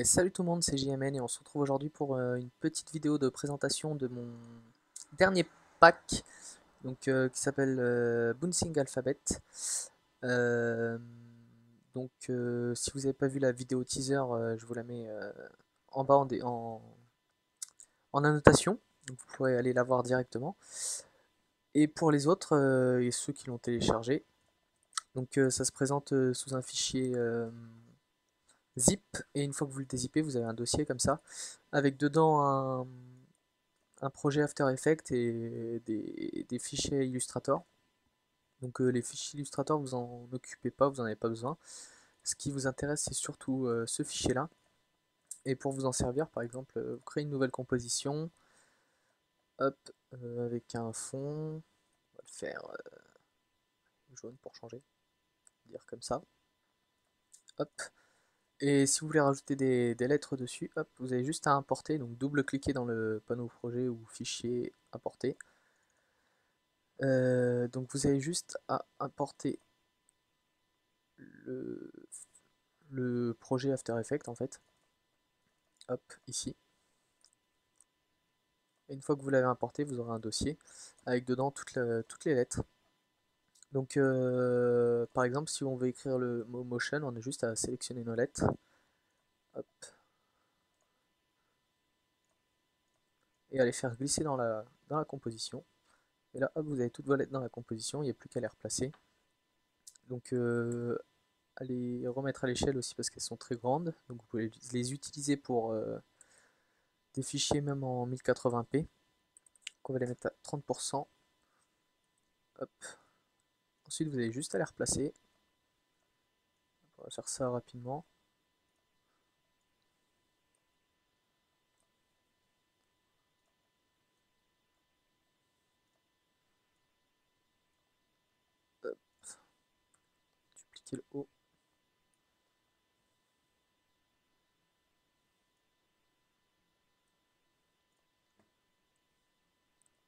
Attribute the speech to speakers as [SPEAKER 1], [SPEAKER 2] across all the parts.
[SPEAKER 1] Et salut tout le monde, c'est JMN et on se retrouve aujourd'hui pour une petite vidéo de présentation de mon dernier pack qui s'appelle Bouncing Alphabet. Euh, si vous n'avez pas vu la vidéo teaser, je vous la mets en bas en annotation, donc vous pourrez aller la voir directement. Et pour les autres et ceux qui l'ont téléchargé, ça se présente sous un fichier zip, et une fois que vous le dézippez, vous avez un dossier comme ça, avec dedans un projet After Effects et des fichiers Illustrator. Les fichiers Illustrator, vous en occupez pas, vous n'en avez pas besoin. Ce qui vous intéresse, c'est surtout ce fichier-là. Et pour vous en servir, par exemple, vous créez une nouvelle composition, hop, avec un fond, on va le faire jaune pour changer, dire comme ça, hop. Et si vous voulez rajouter des lettres dessus, hop, vous avez juste à importer, donc double-cliquer dans le panneau projet ou fichier importer. Donc vous avez juste à importer le, le projet After Effects en fait, hop, ici. Et une fois que vous l'avez importé, vous aurez un dossier avec dedans toutes les lettres. Par exemple, si on veut écrire le mot motion, on a juste à sélectionner nos lettres, hop, et à les faire glisser dans la composition. Et là, hop, vous avez toutes vos lettres dans la composition, il n'y a plus qu'à les replacer. Donc, à les remettre à l'échelle aussi parce qu'elles sont très grandes. Donc, vous pouvez les utiliser pour des fichiers même en 1080p. Donc, on va les mettre à 30%. Hop. Ensuite, vous avez juste à les replacer. On va faire ça rapidement. Hop. Dupliquer le haut.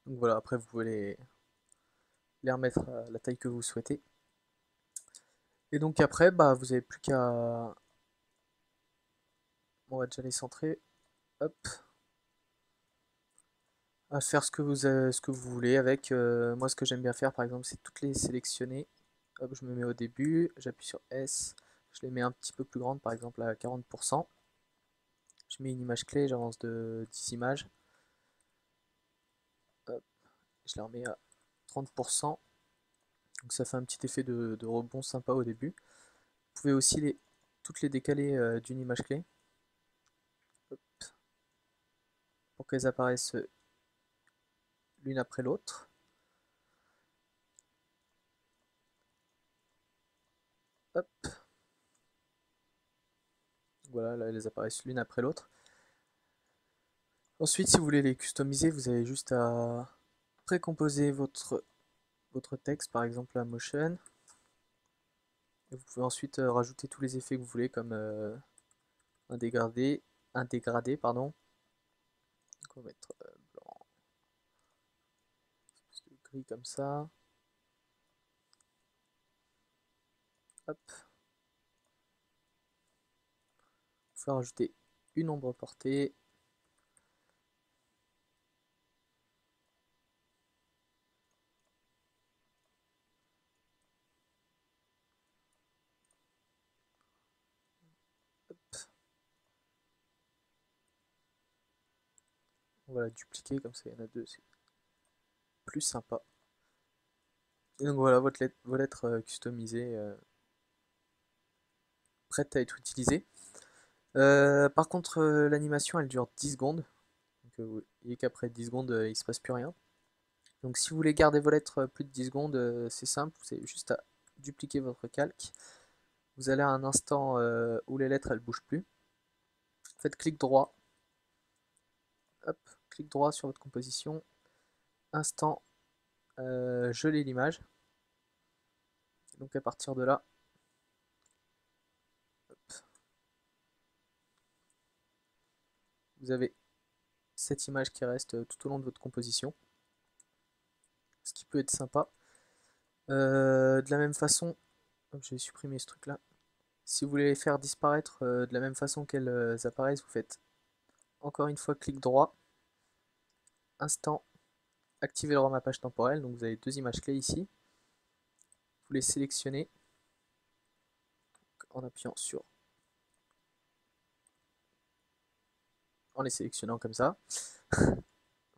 [SPEAKER 1] Donc voilà, après vous pouvez les remettre à la taille que vous souhaitez. Et donc après, bah, vous n'avez plus qu'à... On va déjà les centrer. Hop. À faire ce que vous voulez avec. Moi, ce que j'aime bien faire, par exemple, c'est toutes les sélectionner. Hop, je me mets au début, j'appuie sur S, je les mets un petit peu plus grandes, par exemple à 40%. Je mets une image clé, j'avance de 10 images. Hop, je les remets à 30%. Donc ça fait un petit effet de rebond sympa au début. Vous pouvez aussi toutes les décaler d'une image clé. Hop, pour qu'elles apparaissent l'une après l'autre. Hop, voilà, là elles apparaissent l'une après l'autre. Ensuite, si vous voulez les customiser, vous avez juste à précomposer votre texte, par exemple la motion. Et vous pouvez ensuite rajouter tous les effets que vous voulez, comme un dégradé, pardon. Donc on va mettre blanc, gris comme ça. Hop. Vous pouvez rajouter une ombre portée. Hop. On va la dupliquer, comme ça il y en a deux, c'est plus sympa. Et donc voilà, vos lettres customisées, prêtes à être utilisées. Par contre, l'animation elle dure 10 secondes. Donc vous voyez qu'après 10 secondes, il ne se passe plus rien. Donc si vous voulez garder vos lettres plus de 10 secondes, c'est simple, vous avez juste à dupliquer votre calque. Vous allez à un instant où les lettres elles bougent plus. Faites clic droit, hop, clic droit sur votre composition, instant, geler l'image. Donc à partir de là, hop, vous avez cette image qui reste tout au long de votre composition, ce qui peut être sympa. De la même façon, je vais supprimer ce truc là. Si vous voulez les faire disparaître de la même façon qu'elles apparaissent, vous faites encore une fois clic droit, instant, activer le ramappage temporel. Donc vous avez deux images clés ici. Vous les sélectionnez en appuyant sur, en les sélectionnant comme ça. Vous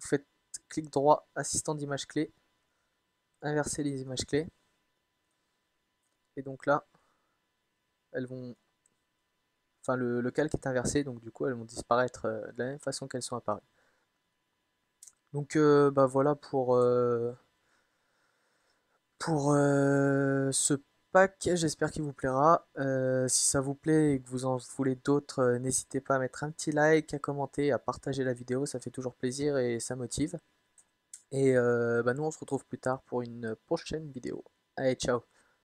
[SPEAKER 1] faites clic droit, assistant d'image clé, inverser les images clés. Et donc là, elles vont, enfin le calque est inversé, donc du coup elles vont disparaître de la même façon qu'elles sont apparues. Donc bah voilà pour ce pack, j'espère qu'il vous plaira. Si ça vous plaît et que vous en voulez d'autres, n'hésitez pas à mettre un petit like, à commenter, à partager la vidéo, ça fait toujours plaisir et ça motive. Et bah nous on se retrouve plus tard pour une prochaine vidéo. Allez, ciao!